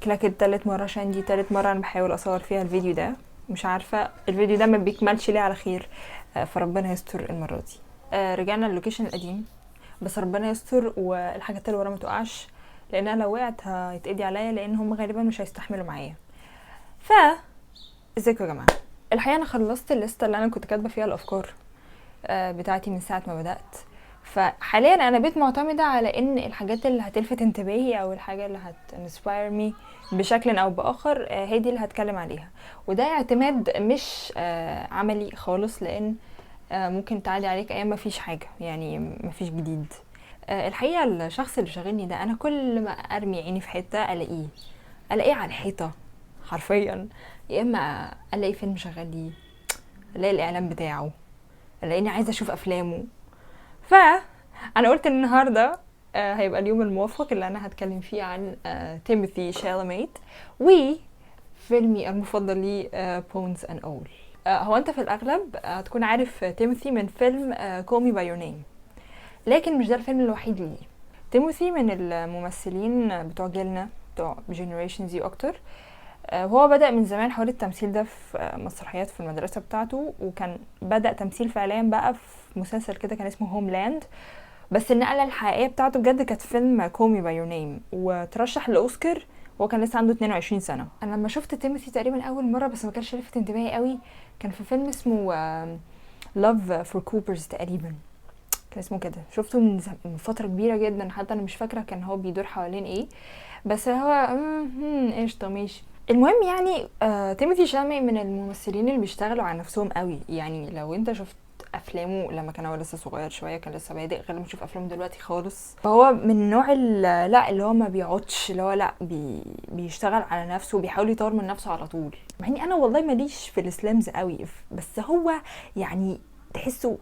لك تالت مرة عشان دي تالت مرة انا بحاول اصور فيها الفيديو ده. مش عارفة الفيديو ده ما بيكملش ليه على خير. فربنا يستر المرة دي. رجعنا اللوكيشن القديم، بس ربنا يستر والحاجات اللي ورا ما تقعش، لان انا لو وقعت هيتقضي عليا، لان هم غالبا مش هيستحملوا معايا. ف ازيكم يا جماعة. الحقيقة انا خلصت الليستة اللي انا كنت كاتبة فيها الافكار بتاعتي من ساعة ما بدأت. فحاليا انا بقيت معتمدة على ان الحاجات اللي هتلفت انتباهي او الحاجة اللي هتنسباير مي بشكل او باخر هي دي اللي هتكلم عليها. وده اعتماد مش عملي خالص، لان ممكن تعدي عليك ايام مفيش حاجة، يعني مفيش جديد. الحقيقة الشخص اللي شاغلني ده انا كل ما ارمي عيني في حتة الاقيه على الحيطة حرفيا. يا اما الاقي فيلم شغال ليه، الاقي الاعلان بتاعه، الاقيني عايزة اشوف افلامه. فانا قلت ان النهارده هيبقى اليوم الموفق اللي انا هتكلم فيه عن تيموثي شالاميت وفيلمي المفضل لي بونز اند اول. هو انت في الاغلب هتكون عارف تيموثي من فيلم Call Me By Your Name، لكن مش ده الفيلم الوحيد ليه. تيموثي من الممثلين بتوع جيلنا، بتوع جنريشن زي اكتر. وهو بدأ من زمان حوار التمثيل ده في مسرحيات في المدرسة بتاعته، وكان بدأ تمثيل فعليا بقى في مسلسل كده كان اسمه هوملاند، بس النقلة الحقيقية بتاعته بجد كانت فيلم Call Me By Your Name، وترشح لأوسكار وهو كان لسه عنده 22 سنة. أنا لما شفت تيموثي تقريبا أول مرة، بس ما كانش لفت انتباهي قوي، كان في فيلم اسمه Love for Coopers تقريبا، كان اسمه كده. شفته من فترة كبيرة جدا، حتى أنا مش فاكرة كان هو بيدور حوالين ايه، بس هو قشطة ماشي. المهم يعني تيموثي شالامي من الممثلين اللي بيشتغلوا على نفسهم قوي. يعني لو انت شفت افلامه لما كان هو لسه صغير شويه، كان لسه بادئ، غير لما تشوف افلامه دلوقتي خالص. فهو من النوع لا اللي هو ما بيقعدش، اللي هو لا بيشتغل على نفسه وبيحاول يطور من نفسه على طول. مع اني انا والله ماليش في السلامز قوي، بس هو يعني تحسه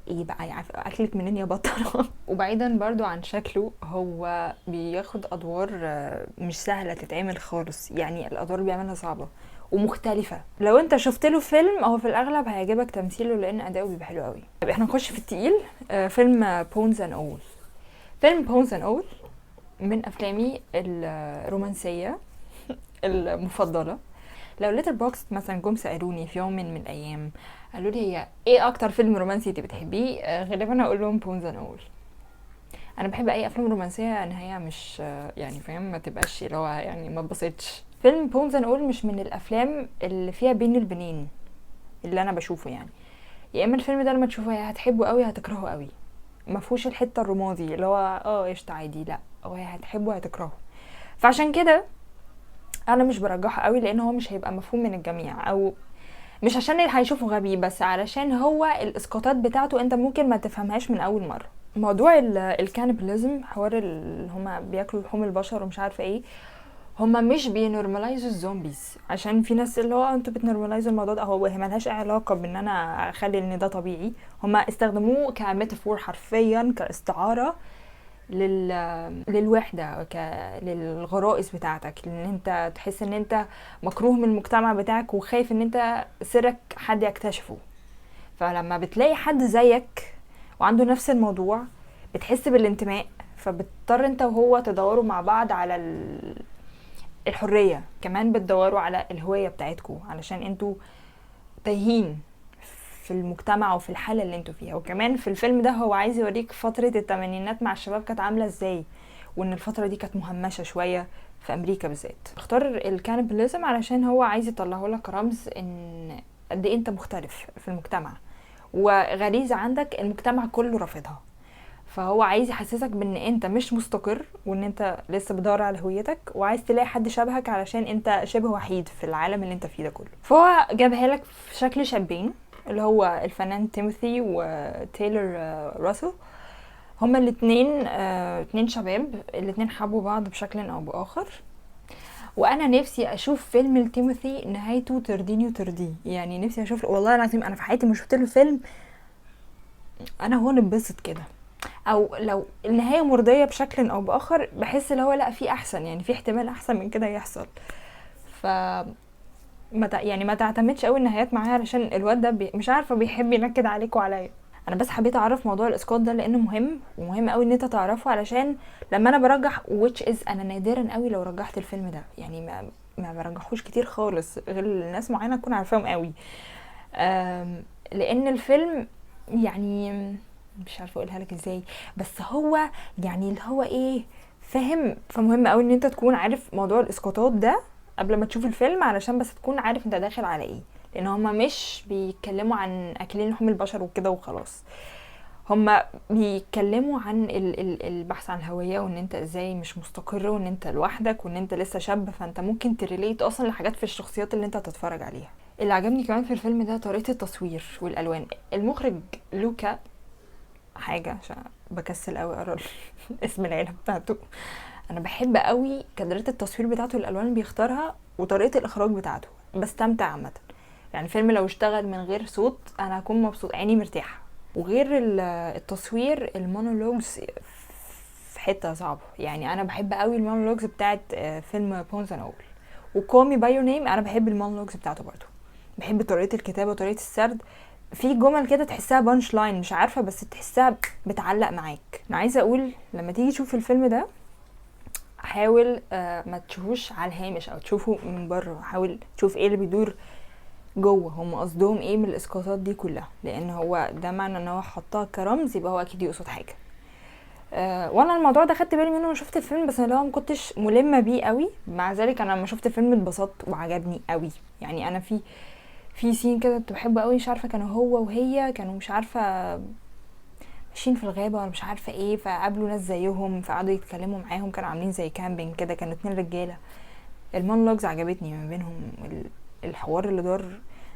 ايه بقى، يعني اكلت منين يا بطل. وبعيدا برضو عن شكله، هو بياخد ادوار مش سهله تتعمل خالص، يعني الادوار اللي بيعملها صعبه ومختلفه. لو انت شفت له فيلم هو في الاغلب هيعجبك تمثيله، لان اداؤه بيبقى حلو قوي. طب احنا نخش في التقيل. فيلم بونز اند اول. فيلم بونز اند اول من افلامي الرومانسيه المفضله. لو ليتر بوكس مثلا جم سالوني في يوم من الايام قالوا لي هي ايه اكتر فيلم رومانسي انت بتحبيه، غالبا هقول لهم بونز اند اول. انا بحب اي افلام رومانسيه نهايه مش يعني فاهم، ما تبقاش اللي هو يعني ما اتبسطش. فيلم بونز اند اول مش من الافلام اللي فيها بين البنين اللي انا بشوفه، يعني يا اما الفيلم ده لما تشوفه يا هتحبه قوي هتكرهه قوي، ما فيهوش الحته الرمادي اللي هو قشطه عادي، لا هو هتحبه هتكرهه. فعشان كده انا مش برجحه قوي، لان هو مش هيبقى مفهوم من الجميع، او مش عشان اللي هيشوفه غبي، بس علشان هو الاسقاطات بتاعته انت ممكن ما تفهمهاش من اول مره. موضوع الكانيباليزم، حوار هما بياكلوا لحوم البشر ومش عارفه ايه، هما مش بينورماليزوا الزومبيز، عشان في ناس اللي هو انتوا بتنورماليزوا الموضوع ده، هو ملهاش علاقه بان انا اخلي ان ده طبيعي. هما استخدموه كميتافور حرفيا، كاستعاره للوحده، للغرائز بتاعتك، ان انت تحس ان انت مكروه من المجتمع بتاعك وخايف ان انت سرك حد يكتشفه. فلما بتلاقي حد زيك وعنده نفس الموضوع بتحس بالانتماء، فبتضطر انت وهو تدوروا مع بعض على الحرية، كمان بتدوروا على الهوية بتاعتكم، علشان انتوا تايهين في المجتمع وفي الحالة اللي انتوا فيها. وكمان في الفيلم ده هو عايز يوريك فترة التمانينات مع الشباب كانت عاملة ازاي، وان الفترة دي كانت مهمشة شوية في امريكا بالذات. اختار الكانيباليزم علشان هو عايز يطلعه لك رمز ان قد ايه انت مختلف في المجتمع، وغريزة عندك المجتمع كله رافضها. فهو عايز يحسسك بان انت مش مستقر، وان انت لسه بتدور على هويتك، وعايز تلاقي حد شبهك علشان انت شبه وحيد في العالم اللي انت فيه ده كله. فهو جابها لك في شكل شابين، اللي هو الفنان تيموثي وتايلر راسل. هما اتنين شباب، الاتنين حبوا بعض بشكل او باخر. وانا نفسي اشوف فيلم لتيموثي نهايته ترضيني وترضيه، يعني نفسي اشوف، والله العظيم انا في حياتي ما شفت له فيلم انا هو نبسط كده، او لو النهايه مرضيه بشكل او باخر بحس اللي هو لا في احسن، يعني في احتمال احسن من كده يحصل. ف يعني ما تعتمدش قوي النهايات معايا، علشان الواد ده مش عارفه بيحب ينكد عليك وعليا. انا بس حبيت اعرف موضوع الاسقاط ده لانه مهم، ومهم قوي ان انت تعرفه، علشان لما انا برجح which is انا نادرا قوي لو رجحت الفيلم ده، يعني ما برجحوش كتير خالص غير الناس معينه تكون عارفاهم قوي. لان الفيلم يعني مش عارفه اقولها لك ازاي، بس هو يعني اللي هو ايه، فاهم؟ فمهم قوي ان انت تكون عارف موضوع الاسقاطات ده قبل ما تشوف الفيلم، علشان بس تكون عارف انت داخل على ايه، لان هما مش بيتكلموا عن اكلين لحوم البشر وكده وخلاص. هما بيتكلموا عن البحث عن الهوية، وان انت ازاي مش مستقر، وان انت لوحدك، وان انت لسه شاب، فانت ممكن تريليت اصلا لحاجات في الشخصيات اللي انت هتتفرج عليها. اللي عجبني كمان في الفيلم ده طريقة التصوير والالوان. المخرج لوكا حاجة، عشان بكسل قوي اقرا اسم العيلة بتاعته. انا بحب قوي كادرات التصوير بتاعته، الالوان اللي بيختارها، وطريقة الاخراج بتاعته، بستمتع عامة. يعني الفيلم لو اشتغل من غير صوت انا هكون مبسوط، عيني مرتاحة. وغير التصوير، المونولوجز في حتة صعبة. يعني انا بحب قوي المونولوجز بتاعت فيلم بونز اند اول، وكومي باي يور نيم انا بحب المونولوجز بتاعته برضو. بحب طريقة الكتابة وطريقة السرد، في جمل كده تحسها بانش لاين، مش عارفة، بس تحسها بتعلق معاك. انا عايزة اقول لما تيجي تشوف الفيلم ده حاول ما تشوفوش على الهامش او تشوفه من بره، حاول تشوف ايه اللي بيدور جوه، هم قصدهم ايه من الاسقاطات دي كلها، لان هو ده معنى ان هو حطها كرمز، يبقى هو اكيد يقصد حاجه. وانا الموضوع ده خدت بالي منه لما شفت الفيلم، بس انا لو ما كنتش ملمه بيه قوي. مع ذلك انا لما شفت الفيلم اتبسطت وعجبني قوي. يعني انا في سين كده كنت بحبه قوي، مش عارفه كانوا هو وهي كانوا مش عارفه ماشيين في الغابه ولا مش عارفه ايه، فقابلوا ناس زيهم فقعدوا يتكلموا معاهم، كانوا عاملين زي كامبينج كده، كانوا 2 رجاله. المونولوجز عجبتني ما بينهم، الحوار اللي دار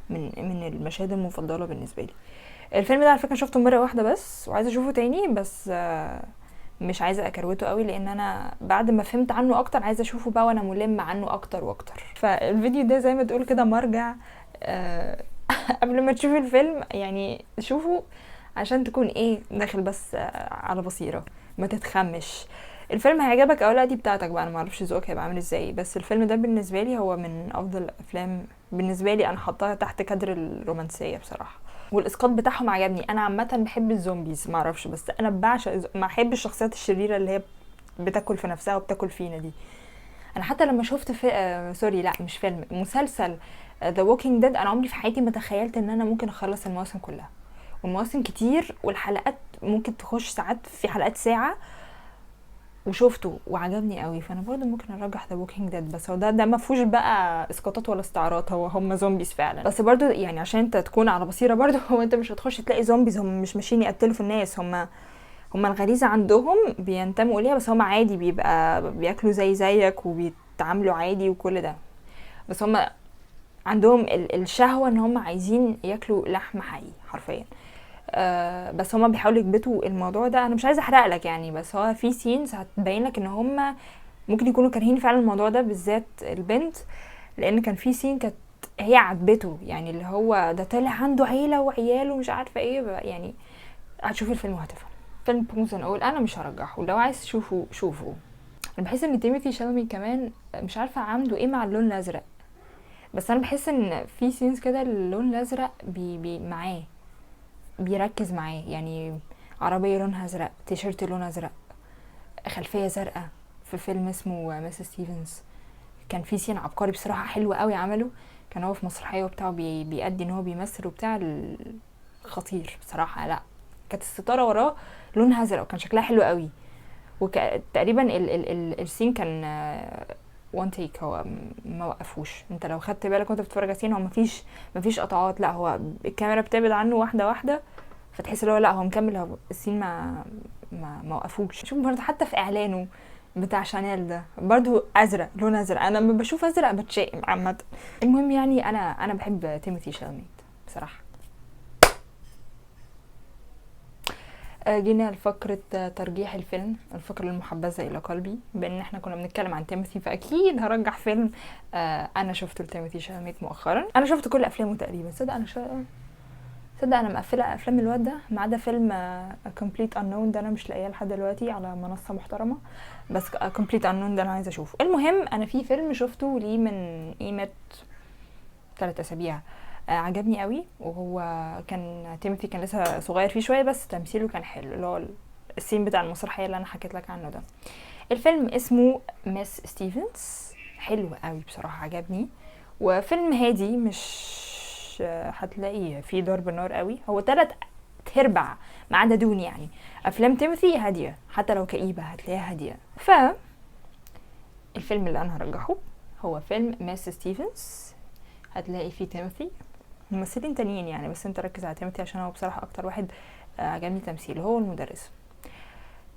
من المشاهد المفضله بالنسبه لي. الفيلم ده على فكره شفته مره واحده بس، وعايزه اشوفه تاني، بس مش عايزه اكروته قوي، لان انا بعد ما فهمت عنه اكتر عايزه اشوفه بقى وانا ملم عنه اكتر واكتر. فالفيديو ده زي ما تقول كده مرجع قبل ما تشوف الفيلم، يعني شوفه عشان تكون ايه داخل بس على بصيره، ما تتخمش. الفيلم هيعجبك او لا دي بتاعتك بقى، انا معرفش ذوقك هيبقى عامل ازاي، بس الفيلم ده بالنسبه لي هو من افضل الافلام بالنسبه لي. انا حطاها تحت كادر الرومانسيه بصراحه، والاسقاط بتاعهم عجبني. انا عامه بحب الزومبيز، معرفش، بس انا بعشق، ما احب الشخصيات الشريره اللي هي بتاكل في نفسها وبتاكل فينا دي. انا حتى لما شفت في سوري لا مش فيلم، مسلسل ذا ووكينج ديد، انا عمري في حياتي ما تخيلت ان انا ممكن اخلص المواسم كلها، والمواسم كتير، والحلقات ممكن تخش ساعات، في حلقات ساعه، وشفته وعجبني قوي. فانا برضه ممكن ارجح ذا ووكينج ديد، بس هو ده ما فيهوش بقى اسقاطات ولا استعارات، هو هم زومبيز فعلا. بس برضه يعني عشان انت تكون على بصيره برضه هو انت مش هتخش تلاقي زومبيز، هم مش ماشيين يقتلوا في الناس، هم الغريزه عندهم بينتموا اليها، بس هم عادي بيبقى بياكلوا زيك وبيتعاملوا عادي وكل ده، بس هم عندهم الشهوه ان هم عايزين ياكلوا لحم حي حرفيا. بس هما بيحاولوا يكبتوا الموضوع ده. انا مش عايزه احرق لك يعني، بس هو في سينز هتبين لك ان هما ممكن يكونوا كارهين فعلا الموضوع ده، بالذات البنت، لان كان في سين كانت هي عاتبته، يعني اللي هو ده طلع عنده عيله وعياله ومش عارفه ايه يعني. هتشوف الفيلم وهتفهم. فيلم بونزن اول انا مش هرجحه، لو عايز تشوفه شوفه. انا بحس ان تيموثي شالمي كمان مش عارفه عنده ايه مع اللون الازرق، بس انا بحس ان في سينز كده اللون الازرق بي معاه، بيركز معاه. يعني عربية لونها ازرق، تيشيرت لونها ازرق، خلفية زرقاء. في فيلم اسمه ميس ستيفنز كان في سين عبقري بصراحة، حلو قوي عمله. كان هو في مسرحية وبتاعه بيأدي ان هو بيمثل وبتاع، خطير بصراحة. لا كانت الستارة وراه لونها ازرق وكان شكلها حلو قوي. وتقريبا السين كان وان تيك، هو ما وقفوش. انت لو خدت بالك وانت بتتفرج على السين، هو مفيش قطعات، لا هو الكاميرا بتبعد عنه واحده واحده، فتحس ان هو لا هو مكمل، هو السين ما وقفوش. شوف برضه حتى في اعلانه بتاع شانيل ده برضه ازرق، لون ازرق. انا لما بشوف ازرق بتشائم عامه. المهم يعني انا بحب تيموثي شالميت بصراحه. جينا لفقرة ترجيح الفيلم، الفقرة المحبذة إلى قلبي. بأن احنا كنا بنتكلم عن تيموثي، فأكيد هرجح فيلم أنا شفته لتيموثي شالميت مؤخرا. أنا شفت كل أفلامه تقريبا، صدق أنا مقفلة أفلام الواد ده، ما عدا فيلم Complete Unknown ده أنا مش لاقيه لحد دلوقتي على منصة محترمة، بس Complete Unknown ده أنا عايزة أشوفه. المهم أنا في فيلم شفته ليه من قيمة 3 أسابيع، عجبني قوي. وهو كان تيموثي كان لسه صغير فيه شويه، بس تمثيله كان حلو، اللي هو السين بتاع المسرحيه اللي انا حكيت لك عنه ده. الفيلم اسمه مس ستيفنز، حلو قوي بصراحه، عجبني. وفيلم هادي، مش هتلاقي فيه ضرب نار قوي. هو 3/4 ما عدا دون يعني افلام تيموثي هاديه، حتى لو كئيبه هتلاقيها هاديه. الفيلم اللي انا هرجحه هو فيلم مس ستيفنز. هتلاقي فيه تيموثي، ممثلين تانيين يعني، بس انت ركز على تيموثي عشان هو بصراحه اكتر واحد عجبني تمثيله، هو المدرس.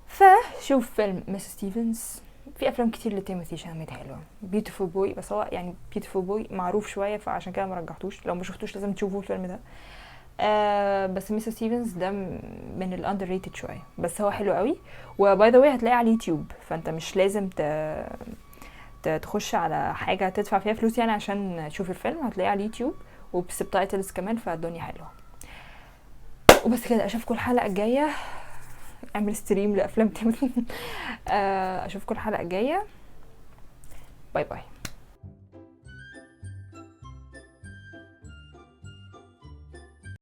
فشوف فيلم مس ستيفنز. في افلام كتير لتيموثي شامت حلوه. بيوتيفول بوي، بس هو يعني بيوتيفول بوي معروف شويه، فعشان كده ما رجحتوش. لو ما شفتوش لازم تشوفوا الفيلم ده. بس ميس ستيفنز ده من الاندر ريتد شويه، بس هو حلو قوي. وباي ذا واي هتلاقيه على اليوتيوب، فانت مش لازم تخش على حاجه تدفع فيها فلوس يعني عشان تشوف الفيلم. هتلاقيه على اليوتيوب وبسبتايتلز كمان، فالدنيا حلوه. وبس كده، اشوفكم الحلقه الجايه. اعمل ستريم لافلام تيموثي. اشوفكم الحلقه الجايه. باي باي.